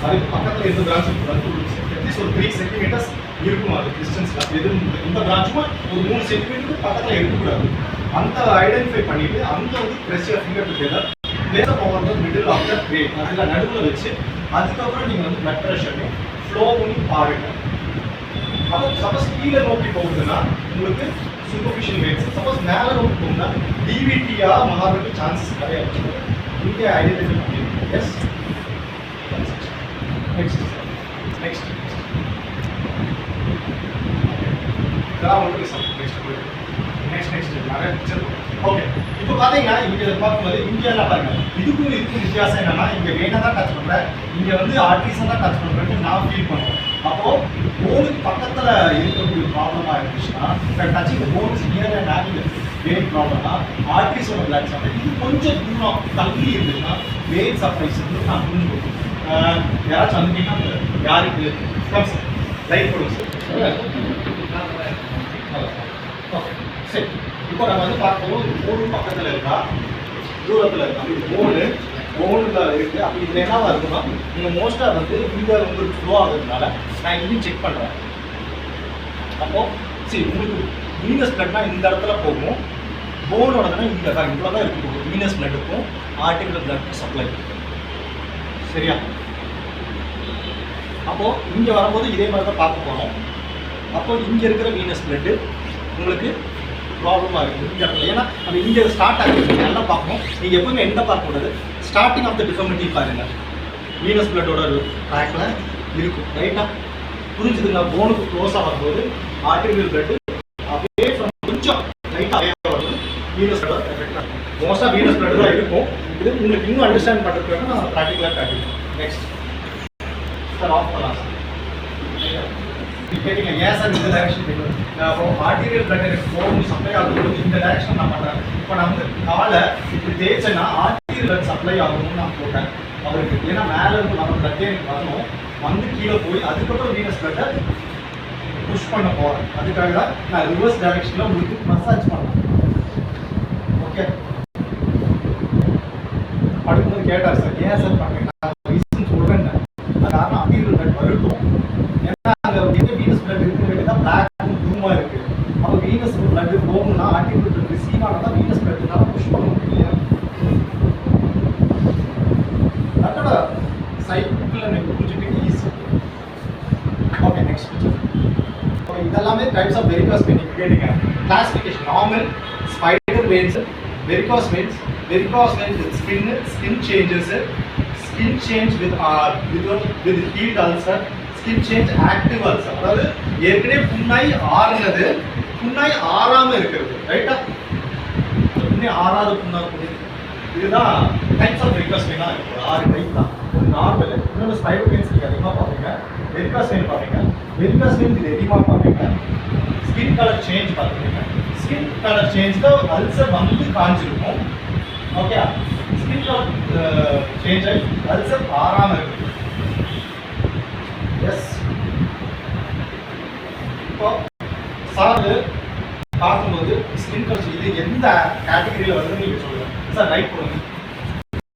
அதுக்கு பக்கத்தில் எந்த பிரான்ச்சும் அட்லீஸ்ட் ஒரு 3 சென்டிமீட்டர்ஸ் இருக்கும். அது டிஸ்டன்ஸில் எது இந்த பிரான்ச்சும் ஒரு 3 சென்டிமீட்டருக்கு பக்கத்தில் இருக்கக்கூடாது. அந்த ஐடென்டிஃபை பண்ணிட்டு அந்த வந்து pressure finger together place over the middle of the blade அதில் நடுவில் வச்சு அதுக்கப்புறம் நீங்கள் வந்து பிளட் ப்ரெஷரையும் ஃப்ளோ பண்ணி பாருங்க. அப்போ சப்போஸ் கீழே நோக்கி போகுதுன்னா உங்களுக்கு சூப்பர்ஃபிஷியல் வெயின்ஸ், சப்போஸ் மேலே நோக்கி போகுதுன்னா டிவிடியாக மாறுறதுக்கு சான்சஸ் நிறைய இருக்குது. இங்கே ஐடென்டிஃபை பண்ணிடுங்க. எஸ் நெக்ஸ்ட் நெக்ஸ்ட் இதெல்லாம் வந்து நெக்ஸ்ட் நிறைய பிக்சர். ஓகே, இப்போ பார்த்தீங்கன்னா இங்கே பார்க்கும்போது இந்தியாவில் பாருங்க இதுக்கும் வித்தியாசம் என்னன்னா இங்கே வேணா தான் டச் பண்ணுறேன், இங்கே வந்து ஆர்டிஸை தான் டச் பண்ணுறேன்னு நான் ஃபீல் பண்ணுவேன். அப்போது போனுக்கு பக்கத்தில் இருக்கக்கூடிய ப்ராப்ளமாக இருந்துச்சுன்னா touching bones near and ankle vein ப்ராப்ளம்னா ஆர்டிஸோட பிளட் சப்ளை இது கொஞ்சம் தூரம் தள்ளி இருந்துச்சுன்னா வெயின் சப்ளைஸ் வந்து நான் புரிஞ்சுக்கணும். யாராச்சும் வந்துட்டீங்கன்னா யாருக்கு லைட் கொடுங்க சார். ஓகே சரி, இப்போ நம்ம வந்து பார்க்கும்போது போனு பக்கத்தில் இருக்கா தூரத்தில் இருக்கா? இது போனில் இருக்குது. அப்படி இதில் என்னவா இருக்குன்னா நீங்கள் மோஸ்ட்டாக வந்து இங்கே உங்களுக்கு ஃப்ளோ ஆகுறதுனால நான் இங்கேயும் செக் பண்ணுறேன். அப்போது சரி உங்களுக்கு வீனஸ் பிளட்னா இந்த இடத்துல போகும், போனோடதுனா இங்கே தான் இவ்வளோ தான் இருக்குது. வீனஸ் பிளட்டுக்கும் ஆர்டிகுலர் பிளட் சப்ளை சரியா? அப்போது இங்கே வரும்போது இதே மாதிரி தான் பார்க்க போகிறோம். அப்போது இங்கே இருக்கிற வீனஸ் பிளட்டு உங்களுக்கு ப்ராப்ளமாக இருக்குது இந்த இடத்துல. ஏன்னா நம்ம இங்கே ஸ்டார்ட் ஆகுது நல்லா பார்க்கணும். நீங்கள் எப்பவுமே எந்த பார்க்கக்கூடாது, ஸ்டார்டிங் ஆஃப் த டிஃபர்மிட்டி பாருங்கள். வீனஸ் பிளட்டோட ட்ராக்கில் இருக்கும் ரைட்டாக புரிஞ்சுதுங்களா? போனுக்கு க்ளோஸாக வரும்போது ஆர்டிகுலர் பிளட்டு அப்படியே கொஞ்சம் லைட்டாக வருது. வீனஸ் பிளட் எஃபெக்ட் ஆகும். மோஸ்ட்டாக வீனஸ் பிளட் தான் இருக்கும். இது உங்களுக்கு இன்னும் அண்டர்ஸ்டாண்ட் பண்ணுறதுக்காக நான் ப்ராக்டிக்கலாக காட்டிடுவேன். நெக்ஸ்ட் சார் ஆஃப் பண்ணலாம் சார். கேட்டீங்க ஏன் சார் இந்த டைரக்ஷன் கேட்குறேன். அப்போ ஆர்டிரியல் பிளட் எனக்கு போகணும் சப்ளை ஆகும்போது இந்த டைரக்ஷன் நான் பண்ணுறேன். இப்போ நான் வந்து காலை இப்படி தேய்ச்சேன்னா ஆர்டிரியல் பிளட் சப்ளை ஆகணும்னு நான் போட்டேன் அவருக்கு. ஏன்னா மேலே இருந்து நம்ம பிளட்டே எனக்கு வரணும், வந்து கீழே போய் அதுக்கப்புறம் வீனஸ் பிளட்டை புஷ் பண்ண போகிறேன். அதுக்காக தான் நான் ரிவர்ஸ் டைரக்ஷனில் உங்களுக்கு மசாஜ் பண்ணேன். ஓகே, படுக்கும்போது கேட்டார் சார் ஏன் சார் பண்ணுறேன், நான் ரீசன் சொல்கிறேன். காரணம் ஆர்டிரியல் பிளட் வருட்டும். ஏன்னா அங்கே எங்கே வீனஸ் பிளட் இருக்க வேண்டியதான் பிளாக் ப்ளூமாக இருக்குது. அப்போ வீனஸ் பிளட் போகணும்னா ஆர்டிரியல் பிளட் ரிசீவ் ஆனால் தான் வீனஸ் பிளட்னால புஷ் பண்ண முடியும். அதோட சைக்கிளில் நீங்கள் புரிஞ்சுட்டு easy. Okay next picture. Okay, இதெல்லாமே டைப்ஸ் ஆஃப் வெரிகாஸ் வெயின். நீங்கள் கேட்டீங்க classification normal spider veins, varicose veins, varicose veins with skin changes, skin change with healed ulcer, skin change active ulcer. அதாவது ஏற்கனவே புண்ணாய் ஆறுனது புண்ணாய் ஆறாமல் இருக்கிறது ரைட்டா? புண்ணாய் ஆறாத புண்ணாக இதுதான் டைப்ஸ் ஆஃப் வெரிகாஸ் வெயினா இருக்கு. 6 டைப் தான். ஒரு நார்மல், இன்னொன்று ஸ்பைடர் வெயின்ஸ் நீங்கள் அதிகமாக பார்ப்பீங்க, வெரிகாஸ் வெயின் பார்ப்பீங்க, வெரிகாஸ் வெயின் இது அதிகமாக பார்ப்பீங்க, ஸ்கின் கலர் சேஞ்ச் பார்த்துருப்பீங்க. ஸ்கின் கலர் சேஞ்ச் தான் அல்சர் வந்து காஞ்சிருக்கும். ஓகே, ஸ்கின் கலர் சேஞ்ச் ஆகி அல்சர் ஆறாமல் இருக்குது. எஸ், இப்போ சார் பார்க்கும்போது ஸ்கின் கலர் இது எந்த கேட்டகரியில் வருதுன்னு நீங்கள் சொல்லுங்கள் சார். ரைட் கொடுங்க.